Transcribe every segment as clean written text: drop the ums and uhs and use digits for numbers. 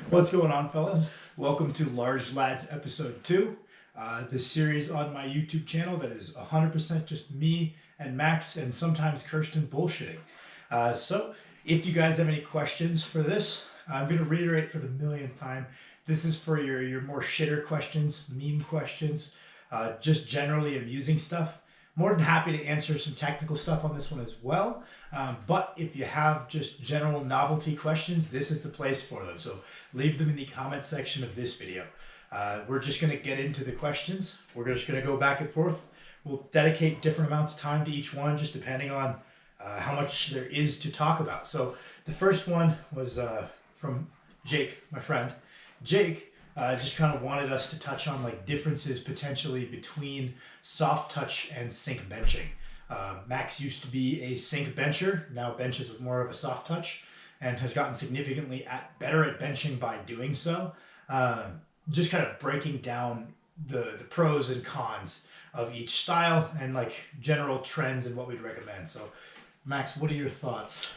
What's going on, fellas? Welcome to Large Lads Episode 2, the series on my YouTube channel that is 100% just me and Max and sometimes Kirsten bullshitting. So, if you guys have any questions for this, I'm going to reiterate for the millionth time, this is for your more shitter questions, meme questions, just generally amusing stuff. More than happy to answer some technical stuff on this one as well. But if you have just general novelty questions, this is the place for them. So leave them in the comment section of this video. We're just going to get into the questions. We're just going to go back and forth. We'll dedicate different amounts of time to each one, just depending on how much there is to talk about. So the first one was from Jake, my friend. Jake just kind of wanted us to touch on like differences potentially between soft touch and sync benching. Max used to be a sync bencher, now benches with more of a soft touch, and has gotten significantly better at benching by doing so. Just kind of breaking down the pros and cons of each style and like general trends and what we'd recommend. So, Max, what are your thoughts?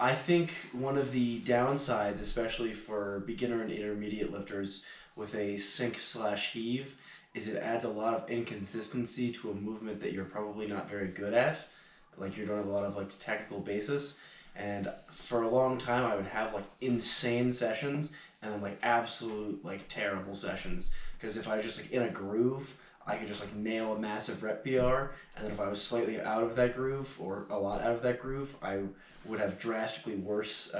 I think one of the downsides, especially for beginner and intermediate lifters with a sync/heave, is it adds a lot of inconsistency to a movement that you're probably not very good at. Like you don't have a lot of like technical basis. And for a long time I would have like insane sessions and then like absolute like terrible sessions. Because if I was just like in a groove, I could just like nail a massive rep PR, and then if I was slightly out of that groove or a lot out of that groove, I would have drastically worse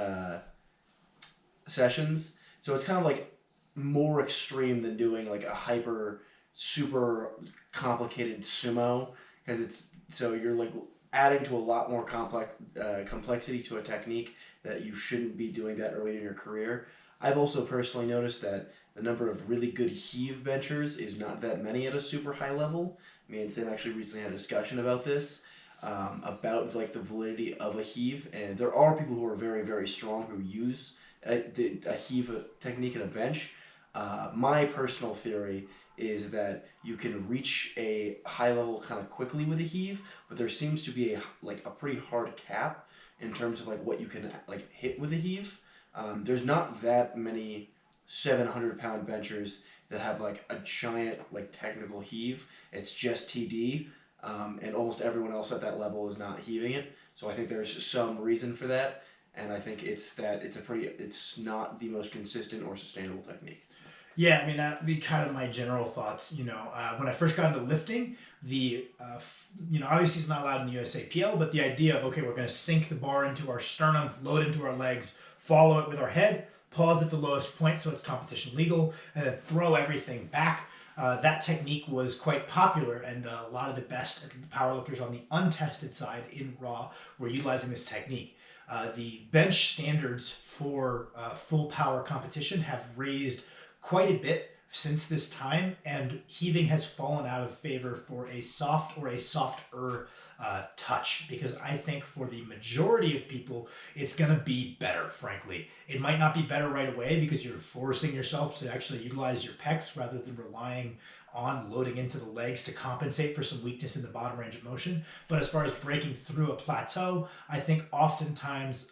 sessions. So it's kind of like more extreme than doing like a super complicated sumo, because you're like adding to a lot more complexity to a technique that you shouldn't be doing that early in your career. I've also personally noticed that the number of really good heave benchers is not that many at a super high level. Me and Sam actually recently had a discussion about this, about like the validity of a heave, and there are people who are very, very strong who use a heave technique in a bench. My personal theory is that you can reach a high level kind of quickly with a heave, but there seems to be a pretty hard cap in terms of like what you can like hit with a heave. There's not that many 700-pound benchers that have like a giant like technical heave. It's just TD, and almost everyone else at that level is not heaving it. So I think there's some reason for that, and I think it's not the most consistent or sustainable technique. Yeah, I mean, that'd be kind of my general thoughts. When I first got into lifting, obviously it's not allowed in the USAPL, but the idea of, okay, we're going to sink the bar into our sternum, load into our legs, follow it with our head, pause at the lowest point so it's competition legal, and then throw everything back. That technique was quite popular, and a lot of the best powerlifters on the untested side in raw were utilizing this technique. The bench standards for full power competition have raised quite a bit since this time, and heaving has fallen out of favor for a soft or a softer touch, because I think for the majority of people it's going to be better. Frankly, it might not be better right away because you're forcing yourself to actually utilize your pecs rather than relying on loading into the legs to compensate for some weakness in the bottom range of motion. But as far as breaking through a plateau, I think oftentimes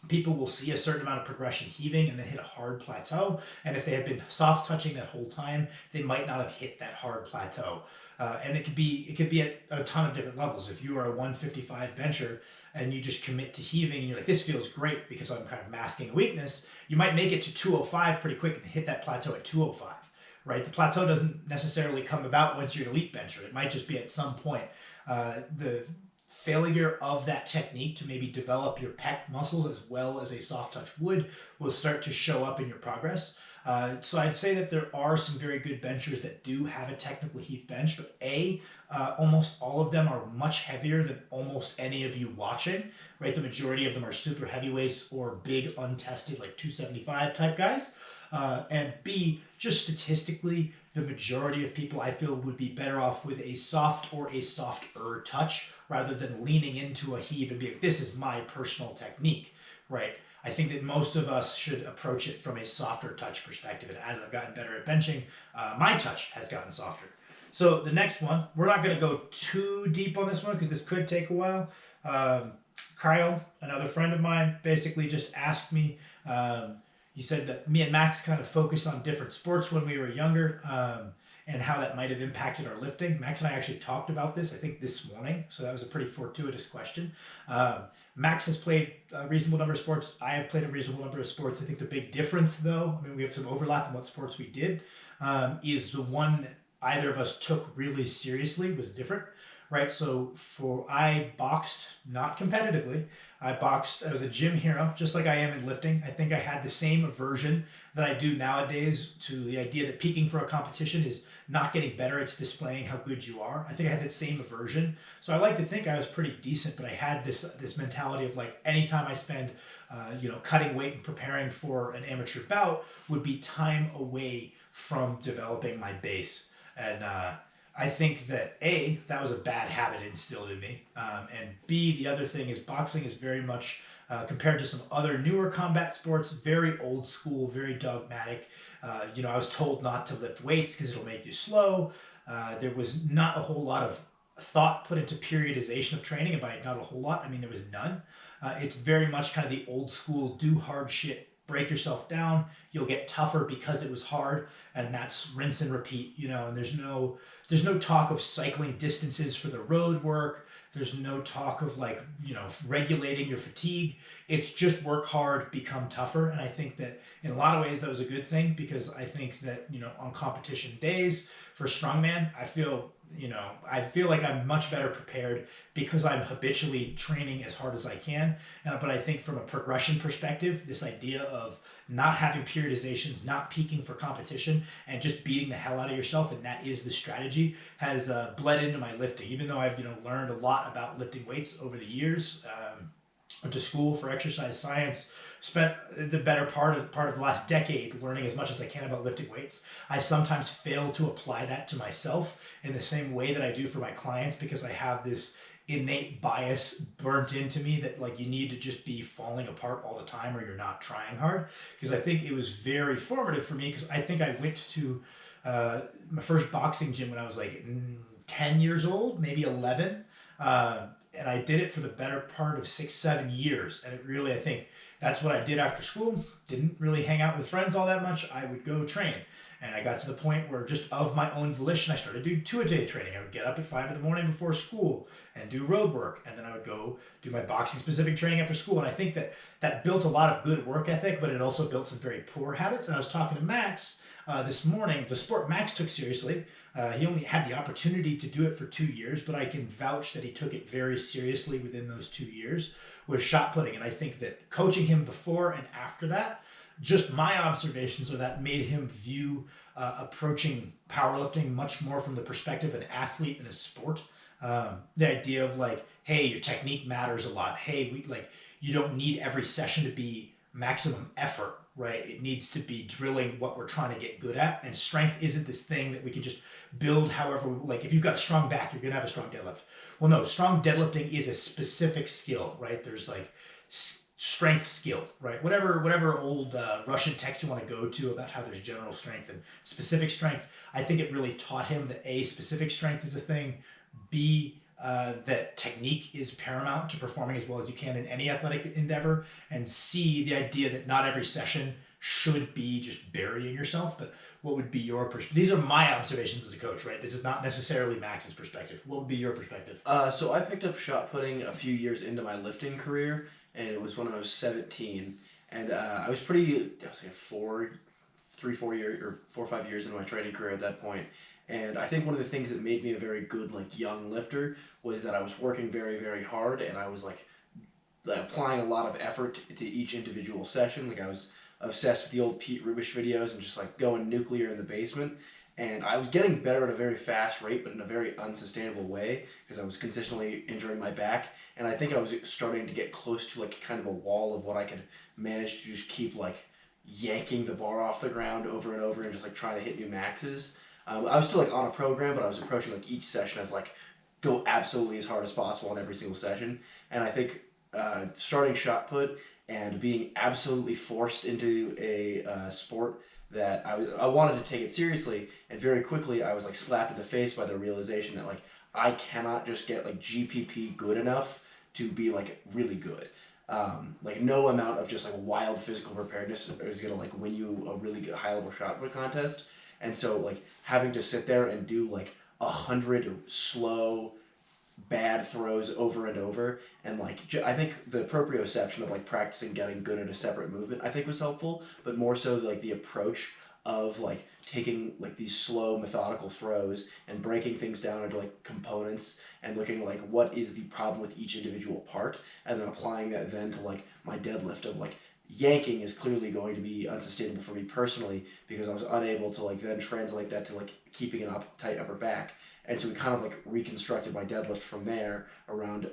people will see a certain amount of progression heaving and then hit a hard plateau. And if they had been soft touching that whole time, they might not have hit that hard plateau. And it could be at a ton of different levels. If you are a 155 bencher and you just commit to heaving and you're like, this feels great because I'm kind of masking a weakness, you might make it to 205 pretty quick and hit that plateau at 205, right? The plateau doesn't necessarily come about once you're an elite bencher. It might just be at some point. The failure of that technique to maybe develop your pec muscles as well as a soft touch would will start to show up in your progress. So I'd say that there are some very good benchers that do have a technical heave bench, but almost all of them are much heavier than almost any of you watching, right? The majority of them are super heavyweights or big untested like 275 type guys. And B, just statistically, the majority of people I feel would be better off with a soft or a softer touch rather than leaning into a heave and be like, this is my personal technique, right? I think that most of us should approach it from a softer touch perspective. And as I've gotten better at benching, my touch has gotten softer. So the next one, we're not going to go too deep on this one because this could take a while. Kyle, another friend of mine, basically just asked me. You said that me and Max kind of focused on different sports when we were younger, and how that might have impacted our lifting. Max and I actually talked about this, I think, this morning, so that was a pretty fortuitous question. Max has played a reasonable number of sports. I have played a reasonable number of sports. I think the big difference, though, I mean, we have some overlap in what sports we did, is the one that either of us took really seriously was different, right? So I boxed not competitively. I boxed. I was a gym hero, just like I am in lifting. I think I had the same aversion that I do nowadays to the idea that peaking for a competition is not getting better. It's displaying how good you are. I think I had that same aversion. So I like to think I was pretty decent, but I had this mentality of like anytime I spend, cutting weight and preparing for an amateur bout would be time away from developing my base. And I think that A, that was a bad habit instilled in me. And B, the other thing is boxing is very much, compared to some other newer combat sports, very old school, very dogmatic. I was told not to lift weights because it'll make you slow. There was not a whole lot of thought put into periodization of training, and by not a whole lot, I mean there was none. It's very much kind of the old school, do hard shit, break yourself down, you'll get tougher because it was hard, and that's rinse and repeat, and there's no talk of cycling distances for the road work. There's no talk of regulating your fatigue. It's just work hard, become tougher. And I think that in a lot of ways that was a good thing, because I think that, on competition days for strongman, I feel like I'm much better prepared because I'm habitually training as hard as I can. But I think from a progression perspective, this idea of not having periodizations, not peaking for competition, and just beating the hell out of yourself, and that is the strategy, has bled into my lifting. Even though I've learned a lot about lifting weights over the years, went to school for exercise science, spent the better part of the last decade learning as much as I can about lifting weights. I sometimes fail to apply that to myself in the same way that I do for my clients, because I have this innate bias burnt into me that you need to just be falling apart all the time or you're not trying hard. Because I think it was very formative for me, because I think I went to my first boxing gym when I was 10 years old, maybe 11. And I did it for the better part of 6-7 years. And it really, I think that's what I did after school. Didn't really hang out with friends all that much. I would go train. And I got to the point where just of my own volition, I started to do 2-a-day training. I would get up at 5 in the morning before school and do road work. And then I would go do my boxing specific training after school. And I think that built a lot of good work ethic, but it also built some very poor habits. And I was talking to Max this morning. The sport Max took seriously. He only had the opportunity to do it for 2 years, but I can vouch that he took it very seriously within those 2 years, was shot putting. And I think that coaching him before and after that, just my observations are that made him view approaching powerlifting much more from the perspective of an athlete in a sport. The idea of hey, your technique matters a lot. Hey, you don't need every session to be maximum effort, right? It needs to be drilling what we're trying to get good at. And strength isn't this thing that we can just build however, if you've got a strong back, you're going to have a strong deadlift. Well, no, strong deadlifting is a specific skill, right? There's strength skill, right? Whatever old Russian text you want to go to about how there's general strength and specific strength. I think it really taught him that A, specific strength is a thing, B, that technique is paramount to performing as well as you can in any athletic endeavor, and C, the idea that not every session should be just burying yourself. But what would be your perspective? These are my observations as a coach, right? This is not necessarily Max's perspective. What would be your perspective? So I picked up shot putting a few years into my lifting career, and it was when I was 17, and I was 4 or 5 years into my training career at that point. And I think one of the things that made me a very good young lifter was that I was working very, very hard, and I was applying a lot of effort to each individual session. I was obsessed with the old Pete Rubish videos and just going nuclear in the basement. And I was getting better at a very fast rate, but in a very unsustainable way, because I was consistently injuring my back. And I think I was starting to get close to kind of a wall of what I could manage to just keep yanking the bar off the ground over and over and just trying to hit new maxes. I was still on a program, but I was approaching each session as go absolutely as hard as possible on every single session. And I think starting shot put and being absolutely forced into a sport that I wanted to take it seriously, and very quickly I was slapped in the face by the realization that I cannot just get GPP good enough to be like really good. Like no amount of just like wild physical preparedness is gonna like win you a really good high level shot put contest. And so like having to sit there and do like 100 slow bad throws over and over, and like I think the proprioception of like practicing getting good at a separate movement I think was helpful, but more so like the approach of like taking like these slow methodical throws and breaking things down into like components and looking like what is the problem with each individual part, and then applying that then to like my deadlift of like yanking is clearly going to be unsustainable for me personally because I was unable to like then translate that to like keeping an tight upper back. And so we kind of like reconstructed my deadlift from there around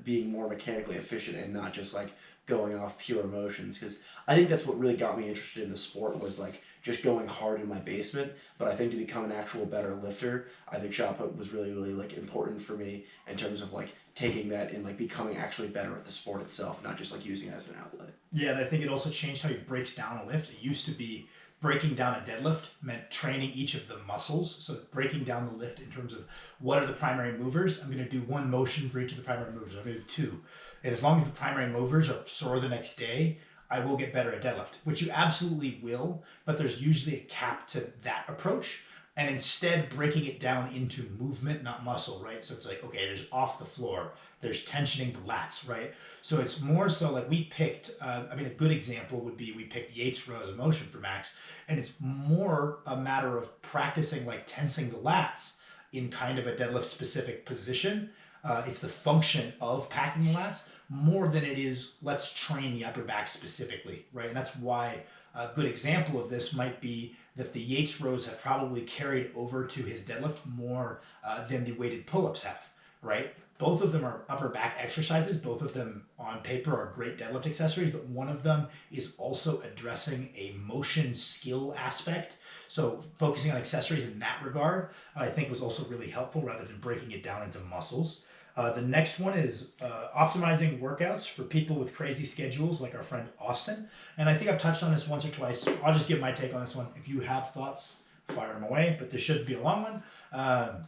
being more mechanically efficient and not just like going off pure emotions. Because I think that's what really got me interested in the sport was like just going hard in my basement. But I think to become an actual better lifter, I think shot put was really, really like important for me in terms of like taking that and like becoming actually better at the sport itself, not just like using it as an outlet. Yeah, and I think it also changed how he breaks down a lift. It used to be breaking down a deadlift meant training each of the muscles. So breaking down the lift in terms of what are the primary movers. I'm going to do one motion for each of the primary movers. I'm going to do two. And as long as the primary movers are sore the next day, I will get better at deadlift, which you absolutely will, but there's usually a cap to that approach. And instead breaking it down into movement, not muscle, right? So it's like, okay, there's off the floor, there's tensioning the lats, right? So it's more so like we picked, a good example would be we picked Yates rows of motion for Max, and it's more a matter of practicing like tensing the lats in kind of a deadlift specific position. It's the function of packing the lats more than it is let's train the upper back specifically, right? And that's why a good example of this might be that the Yates rows have probably carried over to his deadlift more than the weighted pull-ups have, right? Both of them are upper back exercises. Both of them on paper are great deadlift accessories, but one of them is also addressing a motion skill aspect. So focusing on accessories in that regard, I think was also really helpful rather than breaking it down into muscles. The next one is optimizing workouts for people with crazy schedules like our friend Austin. And I think I've touched on this once or twice. I'll just give my take on this one. If you have thoughts, fire them away, but this shouldn't be a long one.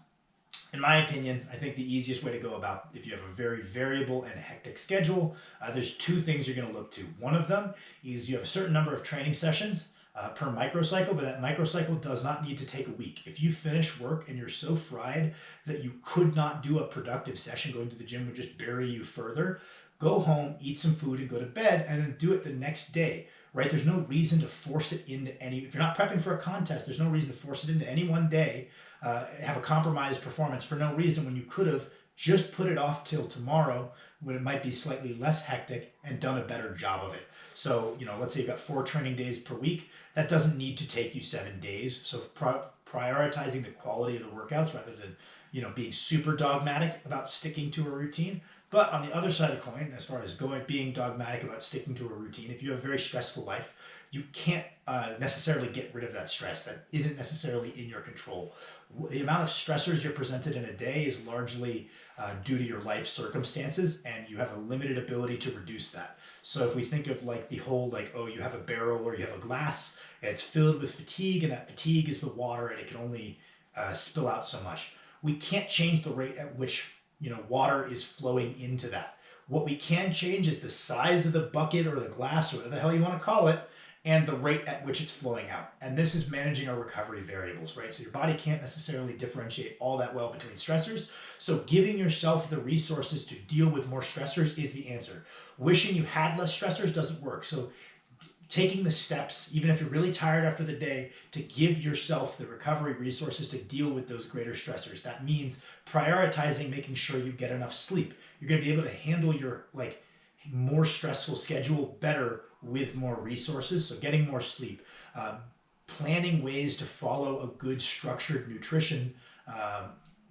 In my opinion, I think the easiest way to go about if you have a very variable and hectic schedule, there's two things you're going to look to. One of them is you have a certain number of training sessions per microcycle, but that microcycle does not need to take a week. If you finish work and you're so fried that you could not do a productive session, going to the gym would just bury you further, go home, eat some food, and go to bed, and then do it the next day, right? There's no reason to force it into any, if you're not prepping for a contest, there's no reason to force it into any one day, have a compromised performance for no reason when you could have just put it off till tomorrow when it might be slightly less hectic and done a better job of it. So, let's say you've got 4 training days per week. That doesn't need to take you 7 days. So prioritizing the quality of the workouts rather than, being super dogmatic about sticking to a routine. But on the other side of the coin, as far as being dogmatic about sticking to a routine, if you have a very stressful life, you can't necessarily get rid of that stress. That isn't necessarily in your control. The amount of stressors you're presented in a day is largely due to your life circumstances, and you have a limited ability to reduce that. So if we think of like the whole you have a barrel or you have a glass and it's filled with fatigue, and that fatigue is the water and it can only spill out so much. We can't change the rate at which water is flowing into that. What we can change is the size of the bucket or the glass or whatever the hell you want to call it, and the rate at which it's flowing out. And this is managing our recovery variables, right? So your body can't necessarily differentiate all that well between stressors. So giving yourself the resources to deal with more stressors is the answer. Wishing you had less stressors doesn't work. So taking the steps, even if you're really tired after the day, to give yourself the recovery resources to deal with those greater stressors. That means prioritizing making sure you get enough sleep. You're going to be able to handle your more stressful schedule better with more resources. So getting more sleep, planning ways to follow a good structured nutrition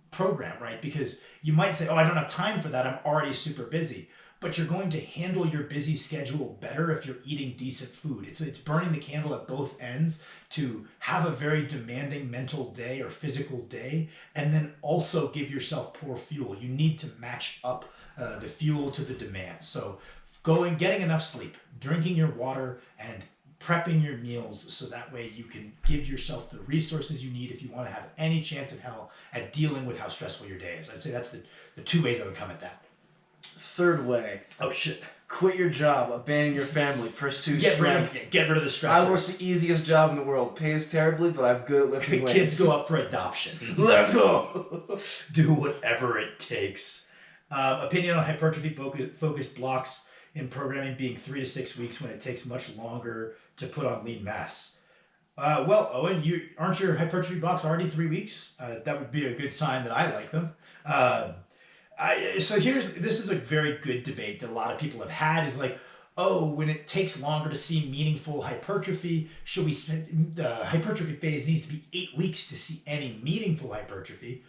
program, right? Because you might say, I don't have time for that, I'm already super busy. But you're going to handle your busy schedule better if you're eating decent food. It's burning the candle at both ends to have a very demanding mental day or physical day, and then also give yourself poor fuel. You need to match up the fuel to the demand. So getting enough sleep, drinking your water, and prepping your meals so that way you can give yourself the resources you need if you want to have any chance in hell at dealing with how stressful your day is. I'd say that's the 2 ways I would come at that. Third way. Oh shit. Quit your job, abandon your family, pursue Get rid strength. of the stressors. I work the easiest job in the world. Pays terribly, but I'm good at lifting weights. Kids go up for adoption. Let's go! Do whatever it takes. Opinion on hypertrophy focused blocks in programming being 3 to 6 weeks when it takes much longer to put on lean mass. Well, Owen, aren't your hypertrophy blocks already 3 weeks? That would be a good sign that I like them. This is a very good debate that a lot of people have had is like, oh, when it takes longer to see meaningful hypertrophy, the hypertrophy phase needs to be 8 weeks to see any meaningful hypertrophy.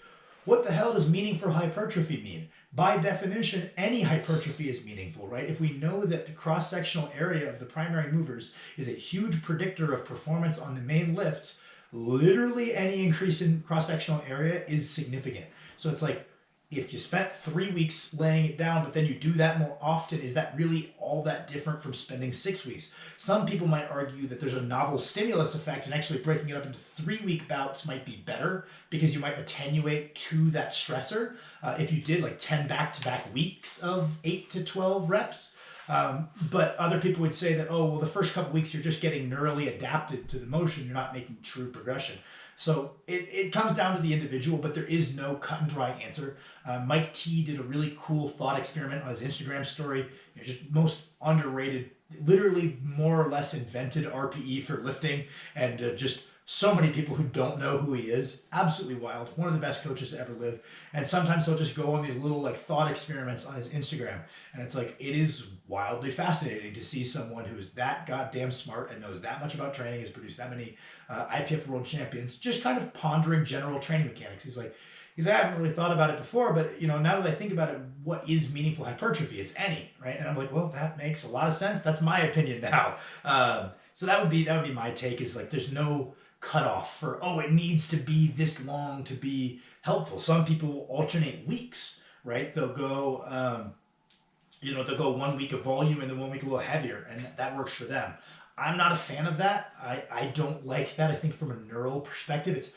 What the hell does meaningful hypertrophy mean? By definition, any hypertrophy is meaningful, right? If we know that the cross-sectional area of the primary movers is a huge predictor of performance on the main lifts, literally any increase in cross-sectional area is significant. So it's like, if you spent 3 weeks laying it down, but then you do that more often, is that really all that different from spending 6 weeks? Some people might argue that there's a novel stimulus effect and actually breaking it up into 3-week bouts might be better because you might attenuate to that stressor. If you did like 10 back-to-back weeks of 8 to 12 reps. But other people would say that, oh, well, the first couple weeks you're just getting neurally adapted to the motion. You're not making true progression. So it comes down to the individual, but there is no cut and dry answer. Mike T did a really cool thought experiment on his Instagram story. Just most underrated, literally more or less invented RPE for lifting, and just so many people who don't know who he is. Absolutely wild. One of the best coaches to ever live. And sometimes he'll just go on these little like thought experiments on his Instagram. And it's like, it is wildly fascinating to see someone who is that goddamn smart and knows that much about training, has produced that many IPF world champions, just kind of pondering general training mechanics. He's like, I haven't really thought about it before, but now that I think about it, what is meaningful hypertrophy? It's any, right? And I'm like, well, that makes a lot of sense. That's my opinion now. So that would be my take, is like, there's no cutoff for, oh, it needs to be this long to be helpful. Some people will alternate weeks, right? They'll go, they'll go 1 week of volume and then 1 week a little heavier, and that works for them. I'm not a fan of that. I don't like that. I think from a neural perspective, it's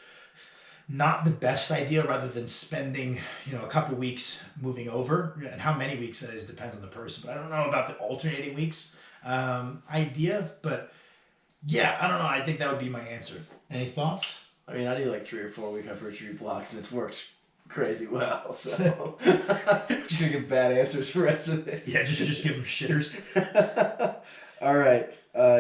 not the best idea, rather than spending, a couple weeks moving over, and how many weeks that is depends on the person. But I don't know about the alternating weeks idea, but yeah, I don't know. I think that would be my answer. Any thoughts? I mean, I do like 3 or 4 week hypertrophy blocks, and it's worked crazy well. So just gonna give bad answers for the rest of this. Yeah, just give them shitters. All right.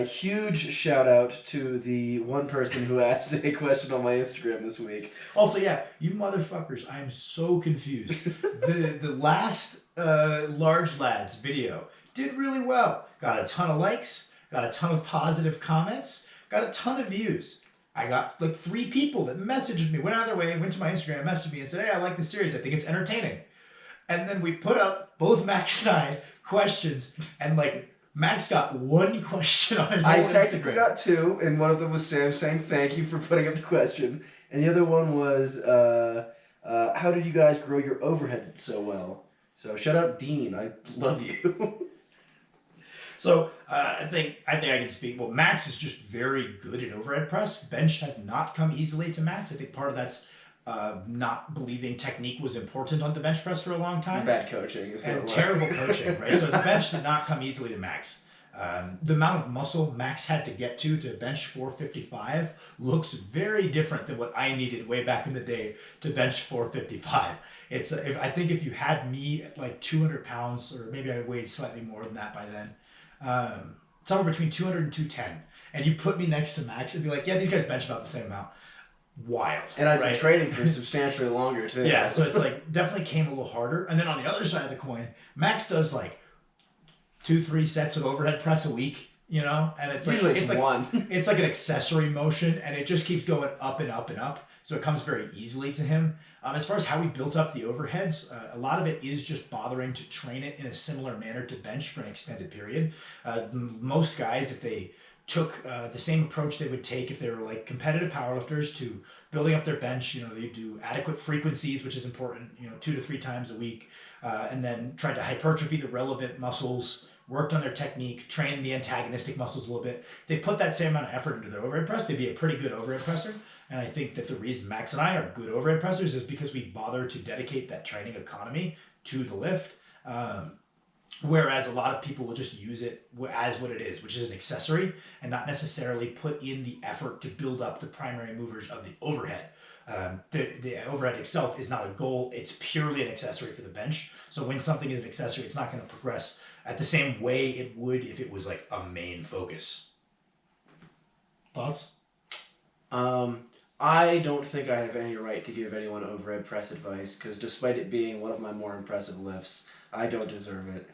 Huge shout out to the one person who asked a question on my Instagram this week. Also, yeah, you motherfuckers, I am so confused. The last Large Lads video did really well. Got a ton of likes, got a ton of positive comments, got a ton of views. I got like 3 people that messaged me, went out of their way, went to my Instagram, messaged me and said, hey, I like the series. I think it's entertaining. And then we put up, both Max and I, questions, and like, Max got 1 question on his whole Instagram. I technically got 2, and one of them was Sam saying thank you for putting up the question. And the other one was, how did you guys grow your overhead so well? So shout out Dean, I love you. So I think I can speak. Well, Max is just very good at overhead press. Bench has not come easily to Max. I think part of that's not believing technique was important on the bench press for a long time. Bad coaching. And terrible coaching, right? So the bench did not come easily to Max. The amount of muscle Max had to get to bench 455 looks very different than what I needed way back in the day to bench 455. I think if you had me at like 200 pounds, or maybe I weighed slightly more than that by then, somewhere between 200 and 210, and you put me next to Max, it'd be like, yeah, these guys bench about the same amount. Wild. And I've been training for substantially longer too. Yeah, so it's like definitely came a little harder. And then on the other side of the coin, Max does like 2-3 sets of overhead press a week, and it's usually like, it's one. It's like an accessory motion, and it just keeps going up and up and up. So it comes very easily to him. As far as how we built up the overheads, a lot of it is just bothering to train it in a similar manner to bench for an extended period. Most guys, if they took the same approach they would take if they were like competitive powerlifters to building up their bench, they do adequate frequencies, which is important, 2 to 3 times a week, and then tried to hypertrophy the relevant muscles, worked on their technique, trained the antagonistic muscles a little bit. They put that same amount of effort into their overhead press, they'd be a pretty good overhead presser. And I think that the reason Max and I are good overhead pressers is because we bother to dedicate that training economy to the lift. Whereas a lot of people will just use it as what it is, which is an accessory, and not necessarily put in the effort to build up the primary movers of the overhead. The overhead itself is not a goal, it's purely an accessory for the bench. So when something is an accessory, it's not going to progress at the same way it would if it was like a main focus. Thoughts? I don't think I have any right to give anyone overhead press advice, because despite it being one of my more impressive lifts, I don't deserve it.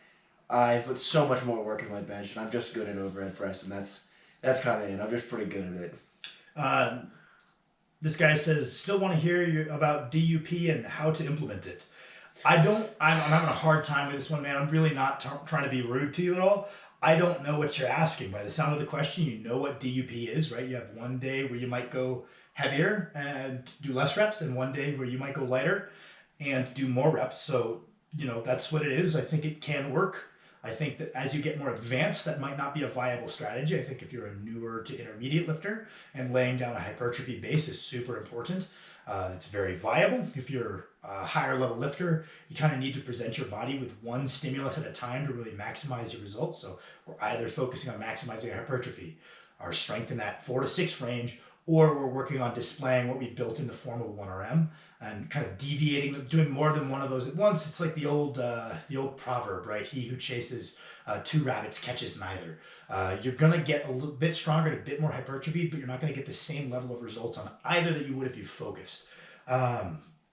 I put so much more work in my bench, and I'm just good at overhead press, and that's kind of it. I'm just pretty good at it. This guy says, still want to hear you about DUP and how to implement it. I'm having a hard time with this one, man. I'm really not trying to be rude to you at all. I don't know what you're asking. By the sound of the question, you know what DUP is, right? You have one day where you might go heavier and do less reps, and one day where you might go lighter and do more reps. So, that's what it is. I think it can work. I think that as you get more advanced, that might not be a viable strategy. I think if you're a newer to intermediate lifter, and laying down a hypertrophy base is super important. It's very viable. If you're a higher level lifter, you kind of need to present your body with one stimulus at a time to really maximize your results. So we're either focusing on maximizing hypertrophy, our strength in that 4 to 6 range, or we're working on displaying what we've built in the form of 1RM and kind of deviating, doing more than one of those at once. It's like the old proverb, right? He who chases 2 rabbits catches neither. You're going to get a little bit stronger and a bit more hypertrophy, but you're not going to get the same level of results on either that you would if you focused.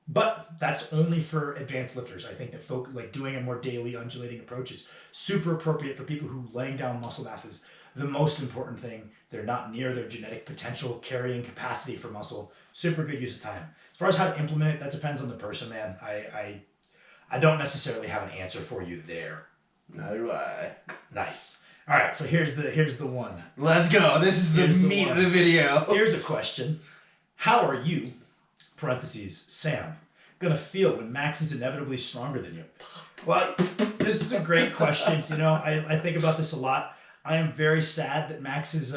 But that's only for advanced lifters. I think that like doing a more daily undulating approach is super appropriate for people who laying down muscle mass is the most important thing. They're not near their genetic potential carrying capacity for muscle. Super good use of time. As far as how to implement it, that depends on the person, man. I don't necessarily have an answer for you there. Neither do I. Nice. All right, so here's the one. Let's go. This is the meat of the video. Here's a question. How are you, parentheses, Sam, gonna feel when Max is inevitably stronger than you? Well, this is a great question. I think about this a lot. I am very sad that Max is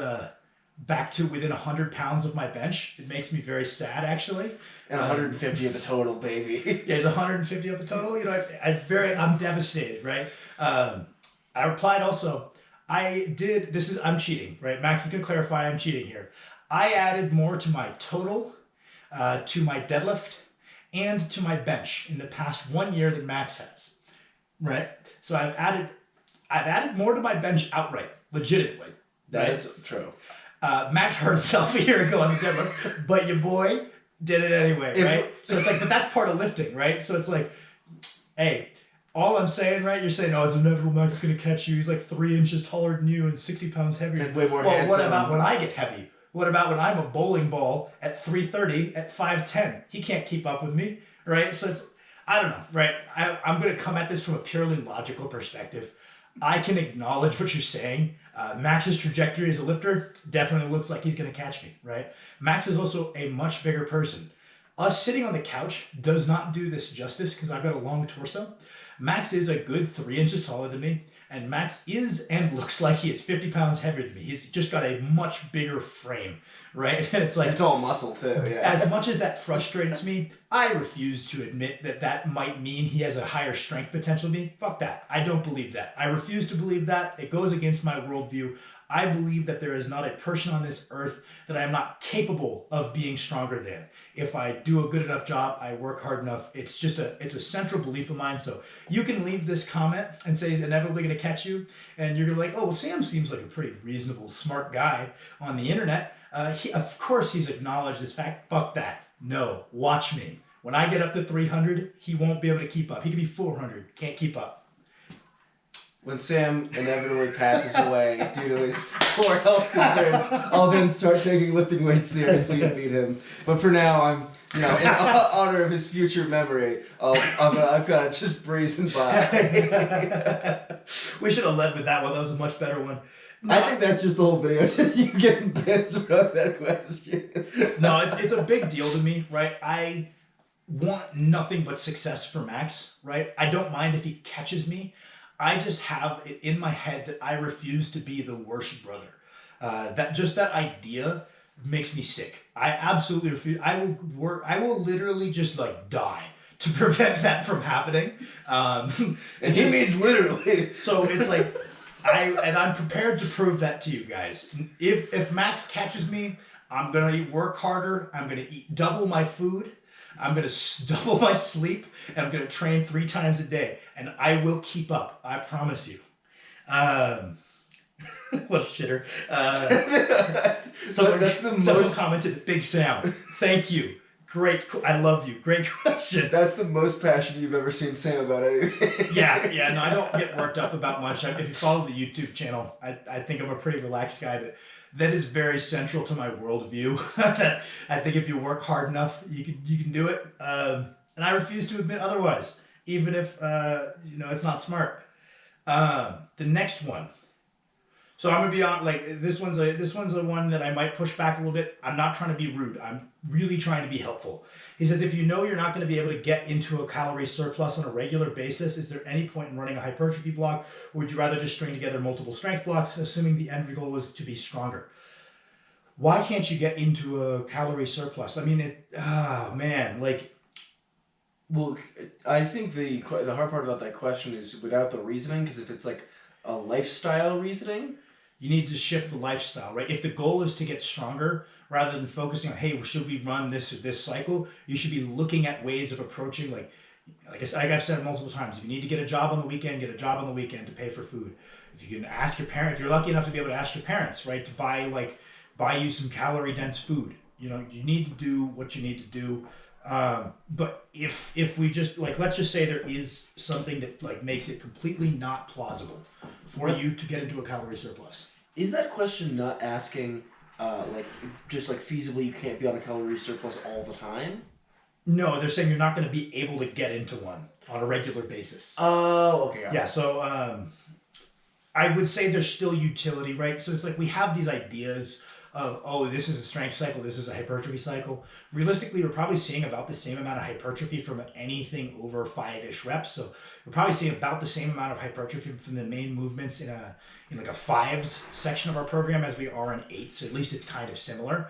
back to within 100 pounds of my bench. It makes me very sad, actually. And 150 of the total, baby. Yeah, he's 150 of the total. I'm devastated, right? I replied also, I'm cheating, right? Max is going to clarify I'm cheating here. I added more to my total, to my deadlift, and to my bench in the past 1 year than Max has, right? So I've added more to my bench outright, legitimately. That is true. Max hurt himself a year ago on the deadlift, but your boy did it anyway, right? So it's like, but that's part of lifting, right? So it's like, hey, all I'm saying, right? You're saying, it's inevitable Max is going to catch you. He's like 3 inches taller than you and 60 pounds heavier. And way more Well, handsome. what about when I get heavy? What about when I'm a bowling ball at 330 at 5'10"? He can't keep up with me, right? So it's, I don't know, right? I'm going to come at this from a purely logical perspective. I can acknowledge what you're saying. Max's trajectory as a lifter definitely looks like he's going to catch me, right? Max is also a much bigger person. Us sitting on the couch does not do this justice because I've got a long torso. Max is a good 3 inches taller than me, and Max is and looks like he is 50 pounds heavier than me. He's just got a much bigger frame, right? And it's like, it's all muscle too, yeah. As much as that frustrates me, I refuse to admit that might mean he has a higher strength potential than me. Fuck that. I don't believe that. I refuse to believe that. It goes against my worldview. I believe that there is not a person on this earth that I am not capable of being stronger than. If I do a good enough job, I work hard enough. It's a central belief of mine. So you can leave this comment and say he's inevitably going to catch you. And you're going to be like, oh, well, Sam seems like a pretty reasonable, smart guy on the internet. Of course he's acknowledged this fact. Fuck that. No, watch me. When I get up to 300, he won't be able to keep up. He could be 400. Can't keep up. When Sam inevitably passes away due to his poor health concerns, I'll then start taking lifting weights seriously and beat him. But for now, I'm, in honor of his future memory, I've got to just breezing by. We should have led with that one. That was a much better one. No, I think that's just the whole video. Just you getting pissed about that question. No, it's a big deal to me, right? I want nothing but success for Max, right? I don't mind if he catches me. I just have it in my head that I refuse to be the worst brother. That idea makes me sick. I absolutely refuse. I will literally just like die to prevent that from happening. And he means literally. So it's like, I'm prepared to prove that to you guys. If Max catches me, I'm gonna work harder. I'm gonna eat double my food. I'm gonna double my sleep, and I'm gonna train 3 times a day, and I will keep up. I promise you. What a shitter. Someone commented, Big Sam, thank you. Great. I love you. Great question. That's the most passionate you've ever seen Sam about anything. Yeah. No, I don't get worked up about much. If you follow the YouTube channel, I think I'm a pretty relaxed guy, but that is very central to my worldview. That I think if you work hard enough, you can do it. And I refuse to admit otherwise, even if it's not smart. The next one. So I'm gonna be on this one's a one that I might push back a little bit. I'm not trying to be rude. I'm really trying to be helpful. He says, if you know you're not going to be able to get into a calorie surplus on a regular basis, is there any point in running a hypertrophy block, or would you rather just string together multiple strength blocks, assuming the end goal is to be stronger? Why can't you get into a calorie surplus? I mean, Well, I think the hard part about that question is without the reasoning, because if it's like a lifestyle reasoning, you need to shift the lifestyle, right? If the goal is to get stronger, rather than focusing on, hey, should we run this cycle, you should be looking at ways of approaching, like I've said multiple times, if you need to get a job on the weekend, get a job on the weekend to pay for food. If you can ask your parents, if you're lucky enough to be able to ask your parents, right, to buy you some calorie dense food. You need to do what you need to do. But if we just let's just say there is something that makes it completely not plausible for you to get into a calorie surplus. Is that question not asking feasibly you can't be on a calorie surplus all the time? No, they're saying you're not going to be able to get into one on a regular basis. Oh, okay. Yeah, so I would say there's still utility, right? So it's like we have these ideas of, this is a strength cycle, this is a hypertrophy cycle. Realistically, we're probably seeing about the same amount of hypertrophy from anything over 5-ish reps. So we're probably seeing about the same amount of hypertrophy from the main movements in a 5s section of our program as we are in 8s. So at least it's kind of similar.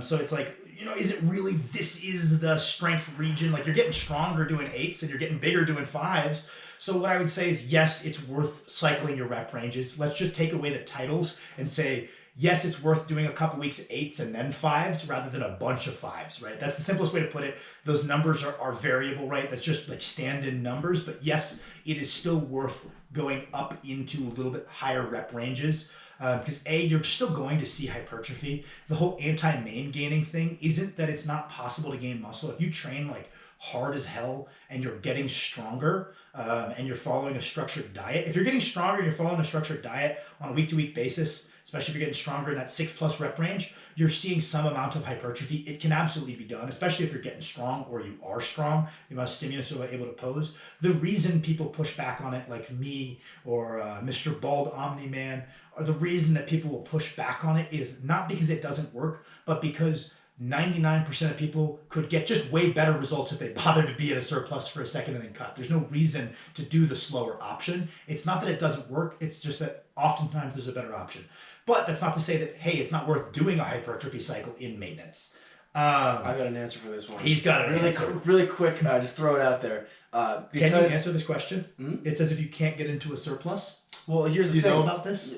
So it's like, is it really, this is the strength region? Like, you're getting stronger doing 8s and you're getting bigger doing 5s. So what I would say is, yes, it's worth cycling your rep ranges. Let's just take away the titles and say, yes, it's worth doing a couple weeks of 8s and then 5s rather than a bunch of 5s, right? That's the simplest way to put it. Those numbers are variable, right? That's just stand-in numbers. But yes, it is still worth going up into a little bit higher rep ranges because you're still going to see hypertrophy. The whole anti-main gaining thing isn't that it's not possible to gain muscle. If you train hard as hell and you're getting stronger and you're following a structured diet, if you're getting stronger and you're following a structured diet on a week-to-week basis, especially if you're getting stronger in that 6+ rep range, you're seeing some amount of hypertrophy. It can absolutely be done, especially if you're getting strong or you are strong, the amount of stimulus you're able to pose. The reason people push back on it, like me or Mr. Bald Omni-Man, or the reason that people will push back on it is not because it doesn't work, but because 99% of people could get just way better results if they bothered to be at a surplus for a second and then cut. There's no reason to do the slower option. It's not that it doesn't work, it's just that oftentimes there's a better option. But that's not to say that, hey, it's not worth doing a hypertrophy cycle in maintenance. I got an answer for this one. He's got an answer. Really quick, just throw it out there. Can you answer this question? It says if you can't get into a surplus. Well, here's the thing. Do you know about this?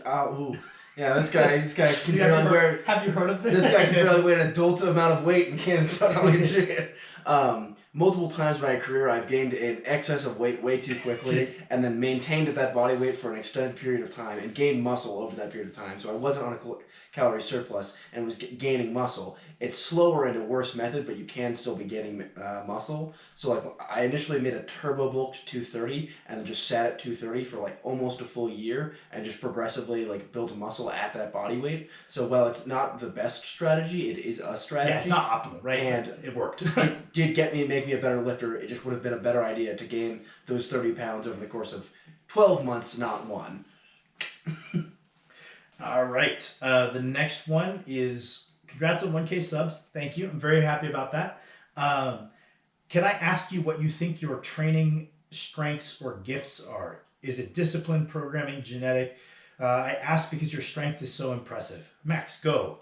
Yeah, this guy can barely wear. Have you heard of this? This guy can barely weigh an adult amount of weight and can't start talking shit. Multiple times in my career, I've gained in excess of weight way too quickly and then maintained at that body weight for an extended period of time and gained muscle over that period of time. So I wasn't on a calorie surplus and was gaining muscle. It's slower and a worse method, but you can still be gaining muscle. So I initially made a turbo bulk to 230 and then just sat at 230 for almost a full year and just progressively built muscle at that body weight. So while it's not the best strategy, it is a strategy. Yeah, it's not optimal, right? And it worked. It did make me a better lifter. It just would have been a better idea to gain those 30 pounds over the course of 12 months, not one. All right. The next one is, congrats on 1K subs. Thank you. I'm very happy about that. Can I ask you what you think your training strengths or gifts are? Is it discipline, programming, genetic? I ask because your strength is so impressive. Max, go.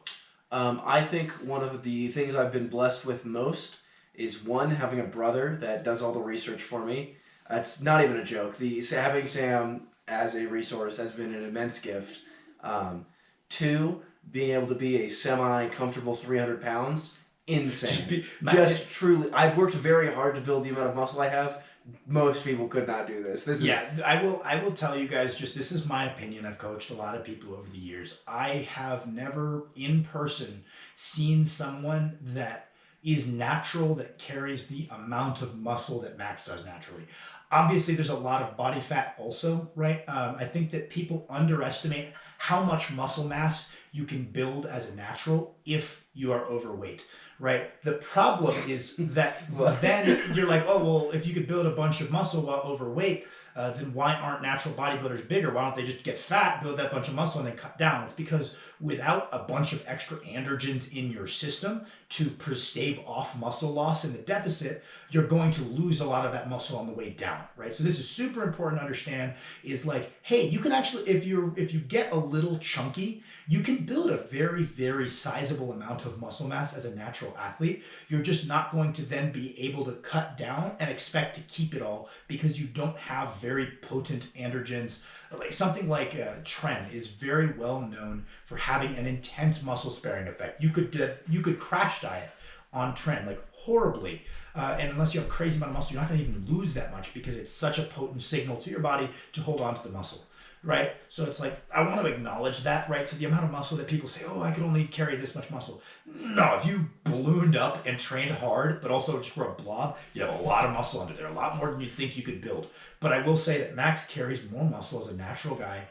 I think one of the things I've been blessed with most is one, having a brother that does all the research for me. It's not even a joke. Having Sam as a resource has been an immense gift. Two, being able to be a semi-comfortable 300 pounds, insane. Just truly, I've worked very hard to build the amount of muscle I have. Most people could not do this. I will tell you guys, just this is my opinion. I've coached a lot of people over the years. I have never in person seen someone that is natural, that carries the amount of muscle that Max does naturally. Obviously, there's a lot of body fat also, right? I think that people underestimate how much muscle mass you can build as a natural if you are overweight, right? The problem is that then you're like, oh, well, if you could build a bunch of muscle while overweight, then why aren't natural bodybuilders bigger? Why don't they just get fat, build that bunch of muscle, and then cut down? It's because without a bunch of extra androgens in your system to stave off muscle loss in the deficit, you're going to lose a lot of that muscle on the way down, right? So this is super important to understand is like, hey, you can actually, if you get a little chunky, you can build a very, very sizable amount of muscle mass as a natural athlete. You're just not going to then be able to cut down and expect to keep it all because you don't have very potent androgens. Like something like Tren is very well known for having an intense muscle sparing effect. You could crash diet on Tren like horribly, and unless you have a crazy amount of muscle, you're not going to even lose that much because it's such a potent signal to your body to hold on to the muscle. Right? So it's like, I want to acknowledge that, right? So the amount of muscle that people say, oh, I can only carry this much muscle. No, if you ballooned up and trained hard, but also just were a blob, you have a lot of muscle under there, a lot more than you think you could build. But I will say that Max carries more muscle as a natural guy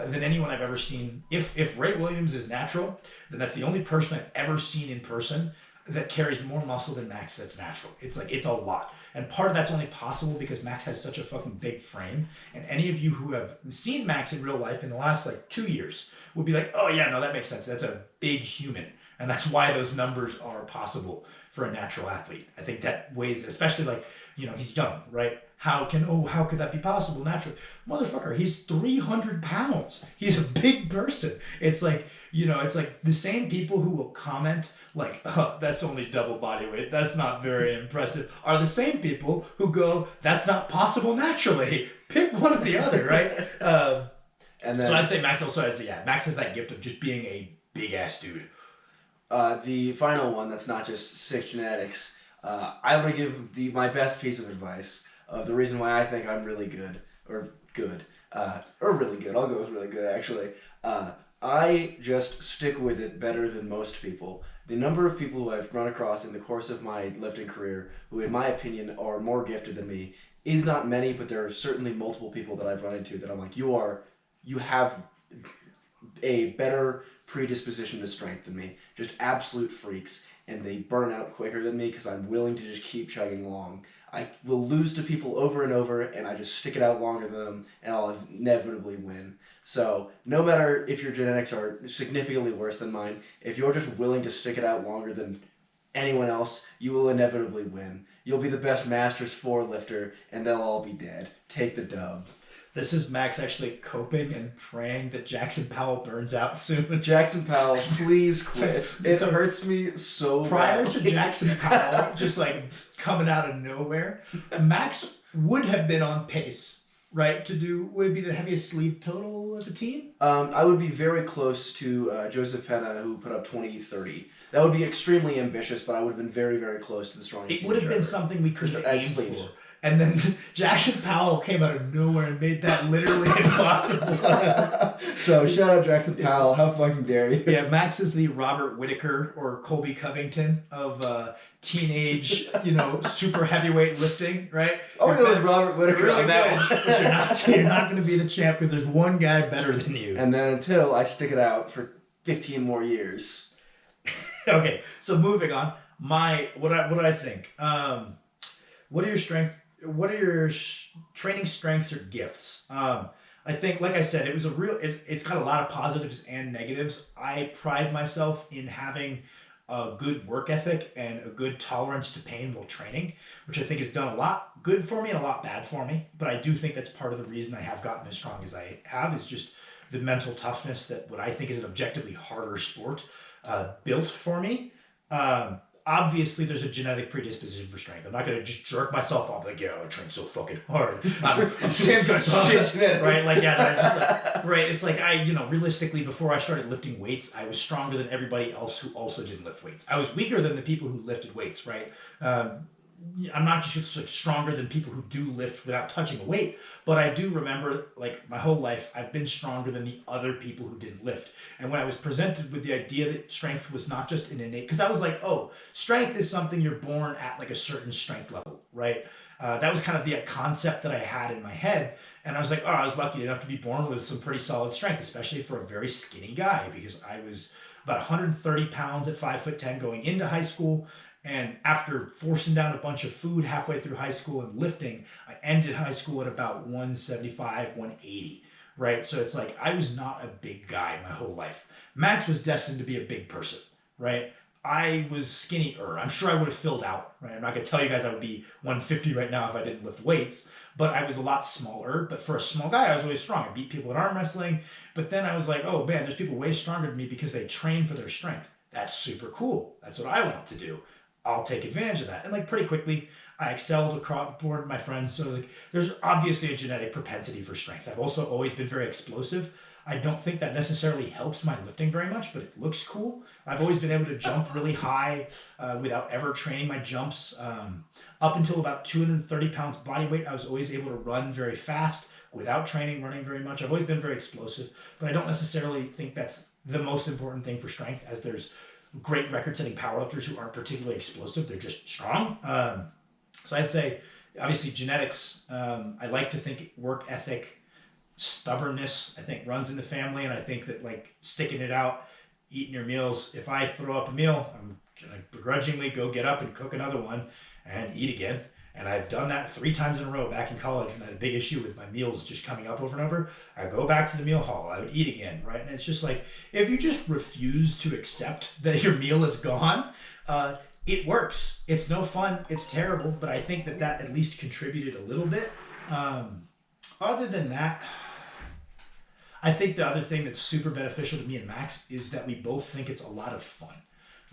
than anyone I've ever seen. If Ray Williams is natural, then that's the only person I've ever seen in person that carries more muscle than Max that's natural. It's like, it's a lot. And part of that's only possible because Max has such a fucking big frame. And any of you who have seen Max in real life in the last like 2 years would be like, oh yeah, no, that makes sense. That's a big human. And that's why those numbers are possible for a natural athlete. I think that weighs, especially like, he's young, right? How could that be possible naturally? Motherfucker, he's 300 pounds. He's a big person. It's like, it's like the same people who will comment like, oh, that's only double body weight, that's not very impressive, are the same people who go, that's not possible naturally. Pick one or the other, right? And then, so I'd say Max also has, Max has that gift of just being a big ass dude. The final one that's not just sick genetics, I want to give my best piece of advice of the reason why I think I'm really good, or really good. I'll go with really good, actually. I just stick with it better than most people. The number of people who I've run across in the course of my lifting career who, in my opinion, are more gifted than me is not many, but there are certainly multiple people that I've run into that I'm like, you have a better predisposition to strength than me. Just absolute freaks, and they burn out quicker than me because I'm willing to just keep chugging along. I will lose to people over and over, and I just stick it out longer than them, and I'll inevitably win. So no matter if your genetics are significantly worse than mine, if you're just willing to stick it out longer than anyone else, you will inevitably win. You'll be the best Masters 4 lifter, and they'll all be dead. Take the dub. This is Max actually coping and praying that Jackson Powell burns out soon. Jackson Powell, please quit. It hurts me so prior badly. to Jackson Powell just like coming out of nowhere, Max would have been on pace, right, to do, would it be the heaviest sleeve total as a team? I would be very close to Joseph Pena, who put up 2030. That would be extremely ambitious, but I would have been very, very close to the strongest. It would have been something we could have aimed for. And then Jackson Powell came out of nowhere and made that literally impossible. So shout out Jackson Powell. How fucking dare you? Yeah, Max is the Robert Whittaker or Colby Covington of teenage, super heavyweight lifting, right? Oh, no, with Robert Whittaker really on that one. But you're not going to be the champ because there's one guy better than you. And then until I stick it out for 15 more years. Okay, so moving on. What I think. What are your training strengths or gifts? I think, like I said, it's got a lot of positives and negatives. I pride myself in having a good work ethic and a good tolerance to pain while training, which I think has done a lot good for me and a lot bad for me. But I do think that's part of the reason I have gotten as strong as I have, is just the mental toughness that what I think is an objectively harder sport built for me. obviously there's a genetic predisposition for strength. I'm not gonna just jerk myself off like, yeah, I train so fucking hard. Sam's gonna shit genetics. Right? Like, yeah, no, just like, right. It's like realistically, before I started lifting weights, I was stronger than everybody else who also didn't lift weights. I was weaker than the people who lifted weights, right? I'm not just like stronger than people who do lift without touching a weight, but I do remember, like, my whole life, I've been stronger than the other people who didn't lift. And when I was presented with the idea that strength was not just an innate, because I was like, oh, strength is something you're born at, like a certain strength level, right? That was kind of the concept that I had in my head. And I was like, oh, I was lucky enough to be born with some pretty solid strength, especially for a very skinny guy, because I was about 130 pounds at 5'10" going into high school. And after forcing down a bunch of food halfway through high school and lifting, I ended high school at about 175, 180, right? So it's like I was not a big guy my whole life. Max was destined to be a big person, right? I was skinnier. I'm sure I would have filled out, right? I'm not going to tell you guys I would be 150 right now if I didn't lift weights, but I was a lot smaller. But for a small guy, I was always strong. I beat people in arm wrestling. But then I was like, oh man, there's people way stronger than me because they train for their strength. That's super cool. That's what I want to do. I'll take advantage of that. And like pretty quickly, I excelled across board my friends. So like, there's obviously a genetic propensity for strength. I've also always been very explosive. I don't think that necessarily helps my lifting very much, but it looks cool. I've always been able to jump really high without ever training my jumps. Up until about 230 pounds body weight, I was always able to run very fast without training, running very much. I've always been very explosive, but I don't necessarily think that's the most important thing for strength, as there's great record-setting powerlifters who aren't particularly explosive. They're just strong. So I'd say, obviously, genetics. I like to think work ethic, stubbornness, I think runs in the family, and I think that like sticking it out, eating your meals. If I throw up a meal, I'm gonna begrudgingly go get up and cook another one and eat again. And I've done that 3 times in a row back in college when I had a big issue with my meals just coming up over and over. I go back to the meal hall. I would eat again, right? And it's just like, if you just refuse to accept that your meal is gone, it works. It's no fun. It's terrible. But I think that that at least contributed a little bit. Other than that, I think the other thing that's super beneficial to me and Max is that we both think it's a lot of fun.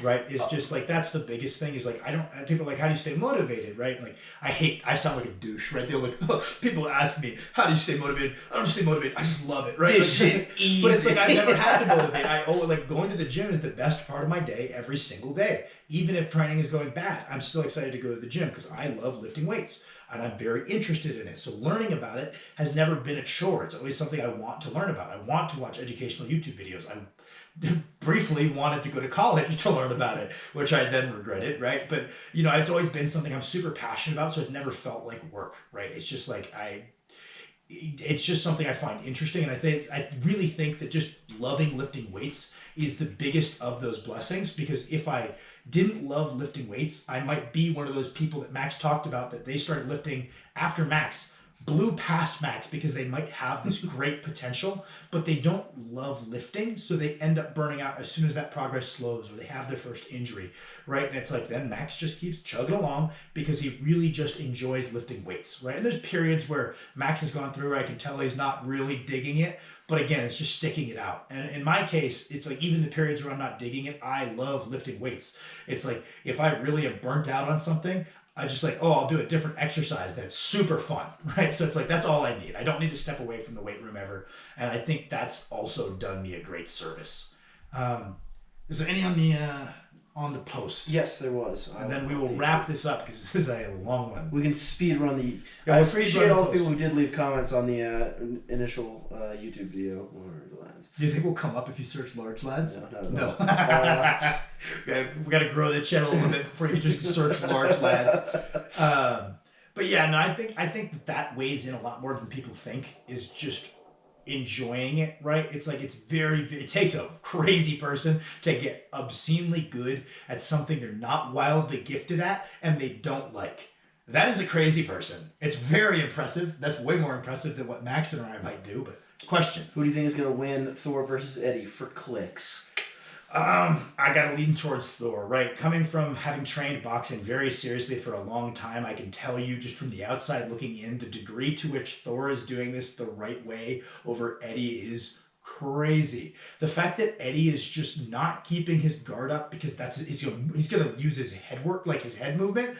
Right? It's just like, that's the biggest thing is like, people are like, how do you stay motivated? Right? Like, I sound like a douche, right? They're like, oh, people ask me, how do you stay motivated? I don't stay motivated. I just love it, right? This shit easy. But it's like, I've never had to motivate. Like going to the gym is the best part of my day every single day. Even if training is going bad, I'm still excited to go to the gym because I love lifting weights and I'm very interested in it. So learning about it has never been a chore. It's always something I want to learn about. I want to watch educational YouTube videos. I briefly wanted to go to college to learn about it, which I then regretted, right? But it's always been something I'm super passionate about, so it's never felt like work, right? It's just like it's just something I find interesting, and I really think that just loving lifting weights is the biggest of those blessings, because if I didn't love lifting weights, I might be one of those people that Max talked about, that they started lifting after Max, blew past Max because they might have this great potential, but they don't love lifting, so they end up burning out as soon as that progress slows or they have their first injury, right? And it's like, then Max just keeps chugging along because he really just enjoys lifting weights, right? And there's periods where Max has gone through where I can tell he's not really digging it, but again, it's just sticking it out. And in my case, it's like, even the periods where I'm not digging it, I love lifting weights. It's like, if I really am burnt out on something, I just like, I'll do a different exercise that's super fun, right? So it's like, that's all I need. I don't need to step away from the weight room ever. And I think that's also done me a great service. Is there any on the post? Yes, there was. And then we will wrap this up because this is a long one. We can speed run the... Yeah, I appreciate all the people who did leave comments on the initial YouTube video. Do you think we'll come up if you search large lads? No. We got to grow the channel a little bit before you can just search large lads. But yeah, no, I think that weighs in a lot more than people think, is just enjoying it, right? It's like, it takes a crazy person to get obscenely good at something they're not wildly gifted at and they don't like. That is a crazy person. It's very impressive. That's way more impressive than what Max and I might do. But question: who do you think is going to win Thor versus Eddie for clicks? I gotta lean towards Thor, right? Coming from having trained boxing very seriously for a long time, I can tell you just from the outside looking in, the degree to which Thor is doing this the right way over Eddie is crazy. The fact that Eddie is just not keeping his guard up because he's gonna use his head work, like his head movement,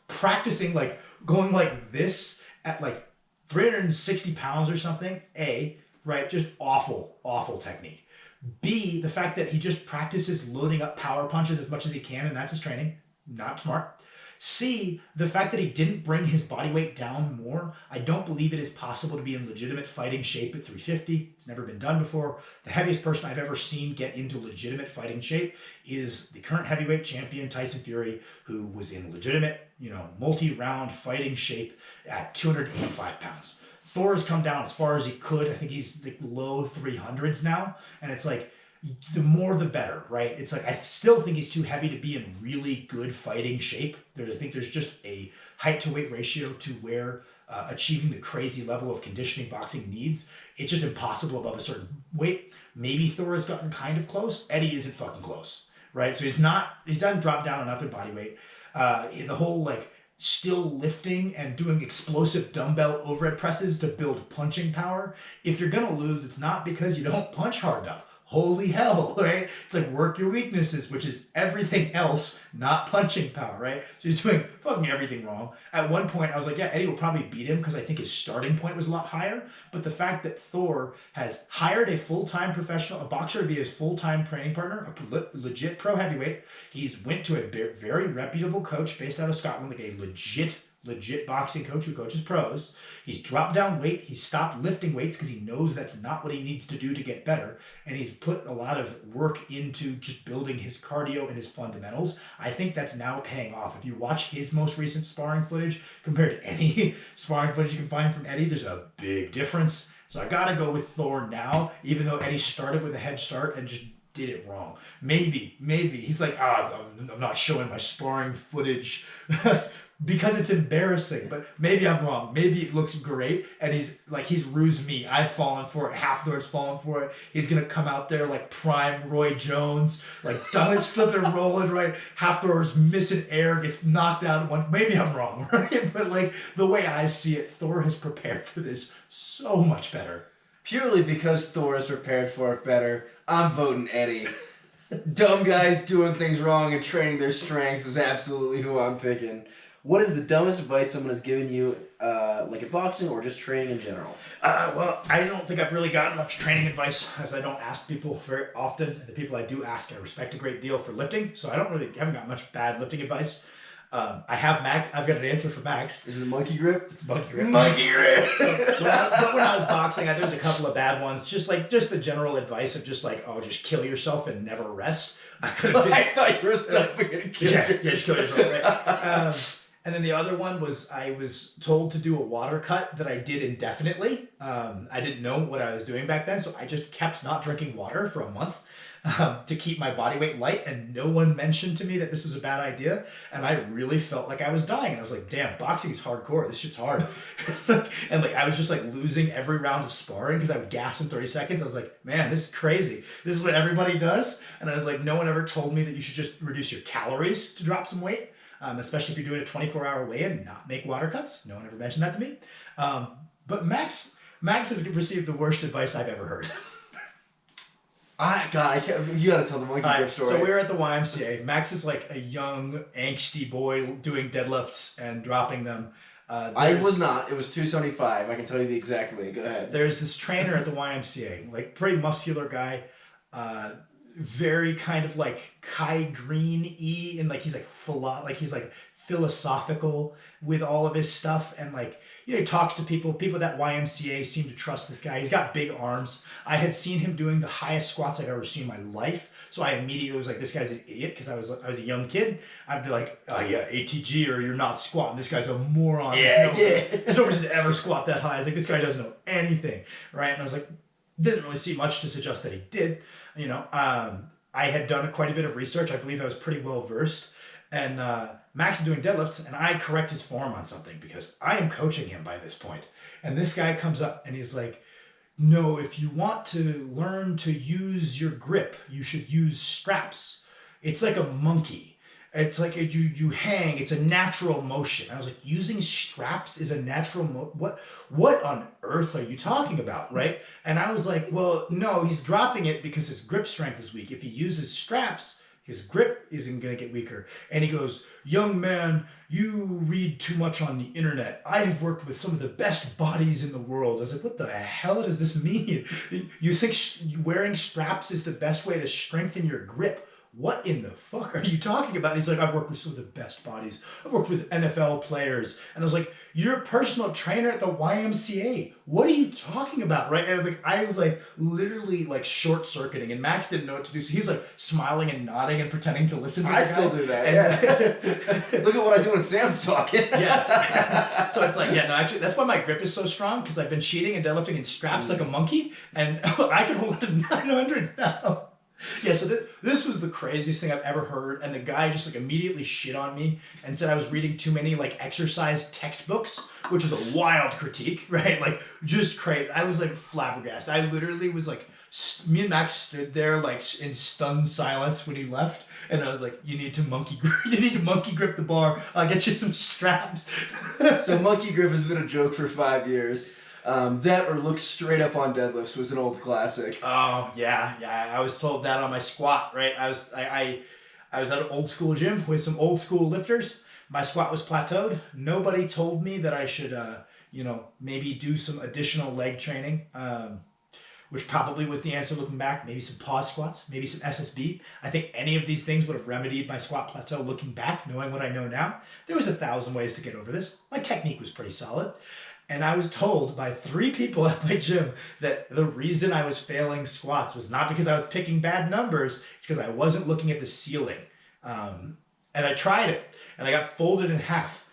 practicing like going like this at like 360 pounds or something. Right, just awful technique. B, the fact that he just practices loading up power punches as much as he can, and that's his training. Not smart. C, the fact that he didn't bring his body weight down more. I don't believe it is possible to be in legitimate fighting shape at 350. It's never been done before. The heaviest person I've ever seen get into legitimate fighting shape is the current heavyweight champion, Tyson Fury, who was in legitimate, multi-round fighting shape at 285 pounds. Thor has come down as far as he could. I think he's like low 300s now. And it's like, the more the better, right? It's like, I still think he's too heavy to be in really good fighting shape. I think there's just a height to weight ratio to where achieving the crazy level of conditioning boxing needs, it's just impossible above a certain weight. Maybe Thor has gotten kind of close. Eddie isn't fucking close, right? So he doesn't drop down enough in body weight. The whole like still lifting and doing explosive dumbbell overhead presses to build punching power. If you're gonna lose, it's not because you don't punch hard enough. Holy hell, right? It's like work your weaknesses, which is everything else, not punching power, right? So he's doing fucking everything wrong. At one point, I was like, yeah, Eddie will probably beat him because I think his starting point was a lot higher. But the fact that Thor has hired a full-time professional, a boxer to be his full-time training partner, a legit pro heavyweight. He's went to a very reputable coach based out of Scotland, like a legit boxing coach who coaches pros. He's dropped down weight. He's stopped lifting weights because he knows that's not what he needs to do to get better. And he's put a lot of work into just building his cardio and his fundamentals. I think that's now paying off. If you watch his most recent sparring footage compared to any sparring footage you can find from Eddie, there's a big difference. So I gotta go with Thor now, even though Eddie started with a head start and just did it wrong. Maybe. He's like, I'm not showing my sparring footage because it's embarrassing, but maybe I'm wrong. Maybe it looks great, and he's rused me. I've fallen for it. Halfthor's fallen for it. He's gonna come out there like prime Roy Jones, like slipping and rolling, right? Halfthor's missing air, gets knocked out one. Maybe I'm wrong, right? But like the way I see it, Thor has prepared for this so much better. Purely because Thor is prepared for it better, I'm voting Eddie. Dumb guys doing things wrong and training their strengths is absolutely who I'm picking. What is the dumbest advice someone has given you, like in boxing or just training in general? Well, I don't think I've really gotten much training advice, as I don't ask people very often. The people I do ask, I respect a great deal for lifting, so I haven't got much bad lifting advice. I have Max. I've got an answer for Max. Is it the monkey grip? It's monkey grip. Monkey grip. But when I was boxing, there was a couple of bad ones. Just the general advice of just kill yourself and never rest. I thought you were stuffing it to kill yourself. Yeah, just kill yourself. Right? And then the other one was I was told to do a water cut that I did indefinitely. I didn't know what I was doing back then, so I just kept not drinking water for a month to keep my body weight light, and no one mentioned to me that this was a bad idea, and I really felt like I was dying, and I was like, damn, boxing is hardcore, this shit's hard. And I was just losing every round of sparring because I would gas in 30 seconds. I was like, man, this is crazy. This is what everybody does. And I was like, no one ever told me that you should just reduce your calories to drop some weight. Especially if you're doing a 24-hour weigh-in and not make water cuts. No one ever mentioned that to me. But Max has received the worst advice I've ever heard. You gotta tell the monkey grip story. So we were at the YMCA. Max is like a young, angsty boy doing deadlifts and dropping them. I was not. It was 275. I can tell you the exact weight. Go ahead. There's this trainer at the YMCA, pretty muscular guy. Very kind of Kai Green-y, and he's philosophical with all of his stuff, and he talks to people at that YMCA seem to trust this guy. He's got big arms. I had seen him doing the highest squats I've ever seen in my life, so I immediately was like, this guy's an idiot, because I was a young kid. I'd be like, oh yeah, ATG, or you're not squatting. This guy's a moron. There's no reason to ever squat that high. I was like, this guy doesn't know anything, right? And I was like, didn't really see much to suggest that he did. I had done quite a bit of research. I believe I was pretty well versed. And Max is doing deadlifts, and I correct his form on something because I am coaching him by this point. And this guy comes up and he's like, no, if you want to learn to use your grip, you should use straps. It's like a monkey. It's like you hang. It's a natural motion. I was like, using straps is a natural what on earth are you talking about, right? And I was like, well, no, he's dropping it because his grip strength is weak. If he uses straps, his grip isn't going to get weaker. And he goes, young man, you read too much on the internet. I have worked with some of the best bodies in the world. I was like, what the hell does this mean? You think wearing straps is the best way to strengthen your grip? What in the fuck are you talking about? And he's like, I've worked with some of the best bodies. I've worked with NFL players. And I was like, you're a personal trainer at the YMCA. What are you talking about, right? And I was like literally like short circuiting, and Max didn't know what to do. So he was like smiling and nodding and pretending to listen to I still do that. Yeah. Look at what I do when Sam's talking. Yes. So it's like, yeah, no, actually, that's why my grip is so strong, because I've been cheating and deadlifting in straps like a monkey, and I can hold it to 900 now. Yeah, so this was the craziest thing I've ever heard, and the guy just like immediately shit on me and said I was reading too many like exercise textbooks, which was a wild critique, right? Like just crazy. I was like flabbergasted. I literally was like, me and Max stood there like in stunned silence when he left, and I was like, you need to monkey grip the bar. I'll get you some straps. So monkey grip has been a joke for 5 years. That or look straight up on deadlifts was an old classic. Oh yeah. I was told that on my squat, right? I was at an old school gym with some old school lifters. My squat was plateaued. Nobody told me that I should, maybe do some additional leg training, which probably was the answer looking back. Maybe some pause squats, maybe some SSB. I think any of these things would have remedied my squat plateau looking back, knowing what I know now. There was 1,000 ways to get over this. My technique was pretty solid. And I was told by 3 people at my gym that the reason I was failing squats was not because I was picking bad numbers, it's because I wasn't looking at the ceiling. And I tried it, and I got folded in half.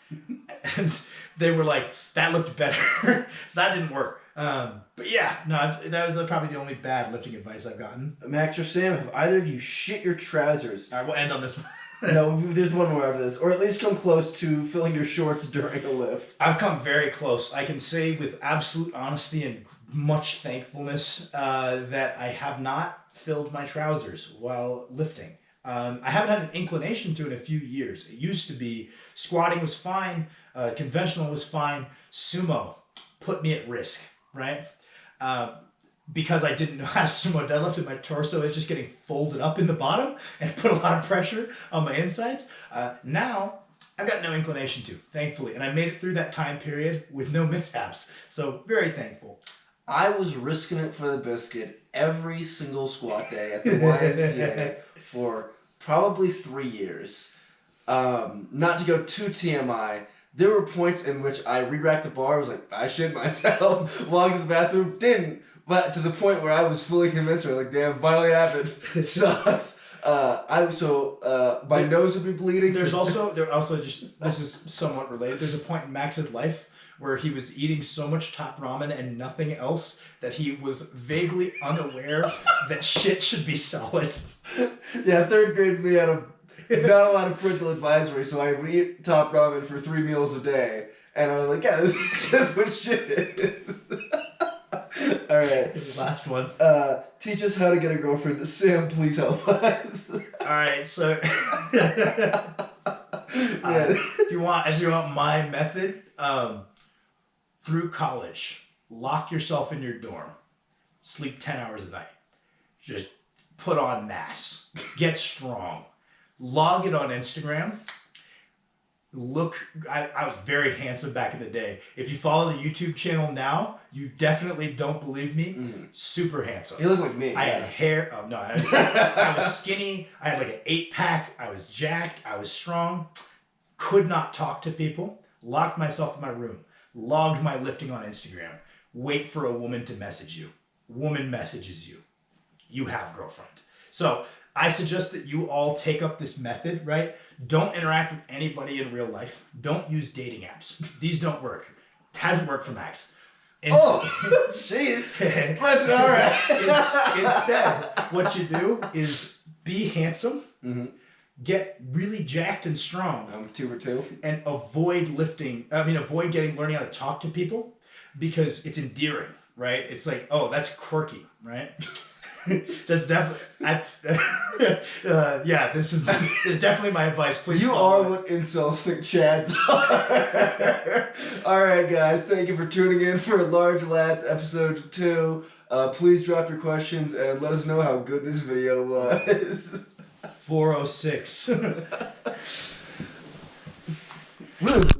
And they were like, that looked better. So that didn't work. But yeah, no, that was probably the only bad lifting advice I've gotten. Max or Sam, have either of you shit your trousers? All right, we'll end on this one. No, there's one more after this. Or at least come close to filling your shorts during a lift. I've come very close. I can say with absolute honesty and much thankfulness that I have not filled my trousers while lifting. I haven't had an inclination to in a few years. It used to be squatting was fine, conventional was fine, sumo put me at risk, right? Because I didn't know how to sumo deadlift and my torso is just getting folded up in the bottom and put a lot of pressure on my insides. Now, I've got no inclination to, thankfully. And I made it through that time period with no mishaps. So, very thankful. I was risking it for the biscuit every single squat day at the YMCA for probably 3 years. Not to go too TMI, there were points in which I re-racked the bar, I was like, I shit myself, walked to the bathroom, didn't. But to the point where I was fully convinced, like, damn, finally happened. It sucks. My nose would be bleeding. There also just, this is somewhat related. There's a point in Max's life where he was eating so much top ramen and nothing else that he was vaguely unaware that shit should be solid. Yeah, 3rd grade me had not a lot of parental advisory, so I would eat top ramen for 3 meals a day. And I was like, yeah, this is just what shit is. All right. Last one. Teach us how to get a girlfriend. Sam, please help us. All right, so if you want my method, through college, lock yourself in your dorm, sleep 10 hours a night, just put on mass, get strong, log it on Instagram. I was very handsome back in the day. If you follow the YouTube channel now, you definitely don't believe me. Super handsome. You look like me. I had hair. Oh, no. I was skinny. I had like an 8-pack. I was jacked. I was strong. Could not talk to people. Locked myself in my room. Logged my lifting on Instagram. Wait for a woman to message you. Woman messages you. You have girlfriend. So I suggest that you all take up this method, right? Don't interact with anybody in real life. Don't use dating apps. These don't work. Hasn't worked for Max. Jeez. That's all right. Instead, what you do is be handsome, get really jacked and strong. I'm 2 for 2. And avoid learning how to talk to people because it's endearing, right? It's like, oh, that's quirky, right? That's definitely. Yeah, this is definitely my advice. Please. You are what incels think Chads are. All right, guys. Thank you for tuning in for Large Lads episode 2. Please drop your questions and let us know how good this video was. 406.